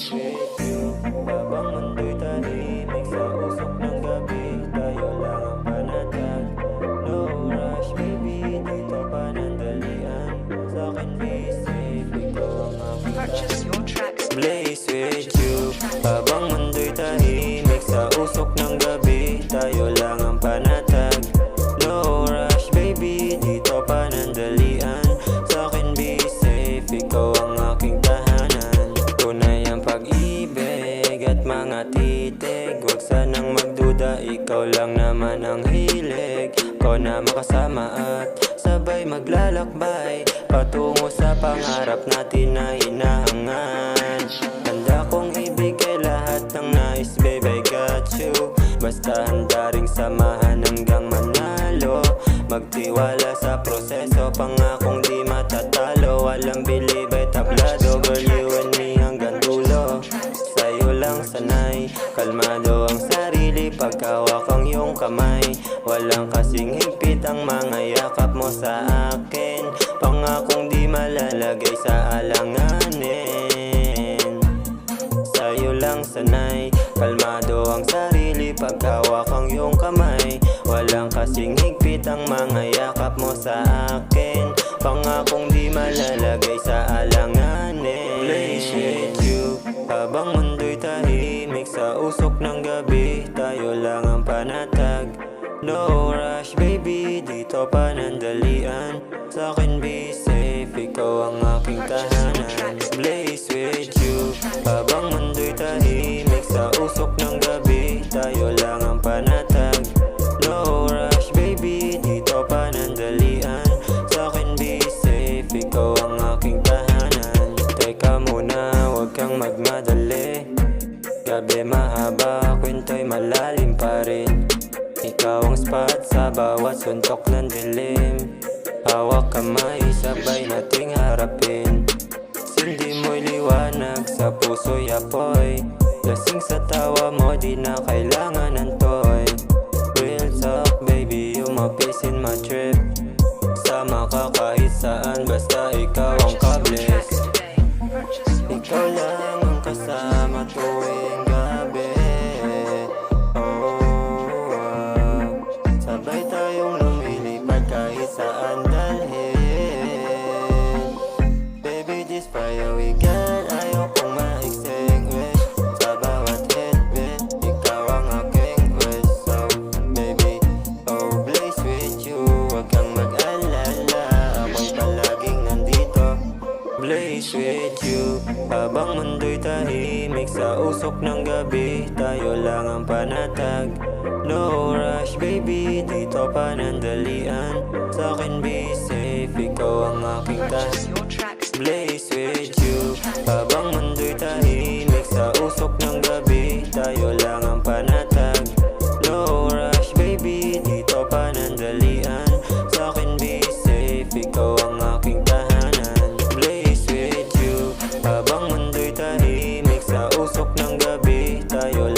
Blaze with you, habang mundo'y tahimik sa usok ng gabi, tayo lang ang panatag. No rush baby, dito panandalian. Sa'kin be safe, ikaw ang aking Purchase your tracks. Blaze with you, habang mundo'y tahimik sa usok ng gabi, tayo lang ang panatag. No rush baby, dito panandalian. Sa'kin be safe, ikaw ang aking tahanan. Tunay ang pag-ibig at mga titig, huwag sanang magduda, ikaw lang naman ang hilig ko na makasama at sabay maglalakbay patungo sa pangarap natin na hinahangan. Handa kong ibigay lahat ng nais, baby, I got you. Basta handa ring samahan hanggang manalo. Magtiwala sa proseso, pangakong di matatalo. Walang bilib ay tablado, girl, you and me hanggang dulo. Sa'yo lang sanay, kalmado ang sarili pagkawak ang iyong kamay. Walang kasing higpit ang mga yakap mo sa akin, pangakong di malalagay sa alanganin. Sa'yo lang sanay, kalmado ang sarili pagkawak ang iyong kamay. Walang kasing higpit ang mga yakap mo sa akin, pangakong di malalagay sa alanganin. Blaze with you, habang mundo'y tahimik sa usok ng gabi, tayo lang ang panatag. No rush baby, dito panandalian. Sa'kin be safe, ikaw ang aking tahanan. Blaze with you, habang mundo'y tahimik sa usok ng gabi, tayo lang ang panatag. No rush baby, dito panandalian. Sa'kin be safe, ikaw ang aking tahanan. Teka muna, huwag kang magmadali. Gabi mahaba, kwento'y malalim pa rin. Ikaw ang spot sa bawat suntok ng dilim. Hawak kamay, sabay nating harapin. Sindi mo'y liwanag, sa puso'y apoy. Lasing sa tawa mo, di na kailangan ng toy. Real talk baby, you my peace in my trip. Sama ka kahit saan, basta ikaw ang ka-bless. Ikaw lang ang kasama tuwing gabi. Sabay tayong lumilipad kahit saan dalhin. Baby, this fire we got, ayaw kong maiksing wish. Sa bawat headbit, ikaw ang aking wish. So baby, oh blaze with you, huwag kang mag-alala, ako'y palaging nandito. Blaze with you, habang mundo'y tahimik sa usok ng gabi, tayo lang ang panatag. No rush baby, dito panandalian. Sa'kin be safe, ikaw ang aking Purchase tahanan. your tracks. Blaze with you, habang mundo'y tahimik sa usok ng gabi, tayo lang ang panatag. No rush baby, dito panandalian. Sa'kin be safe, ikaw ang aking tahanan. Blaze with you, habang mundo'y tahimik sa usok ng gabi, tayo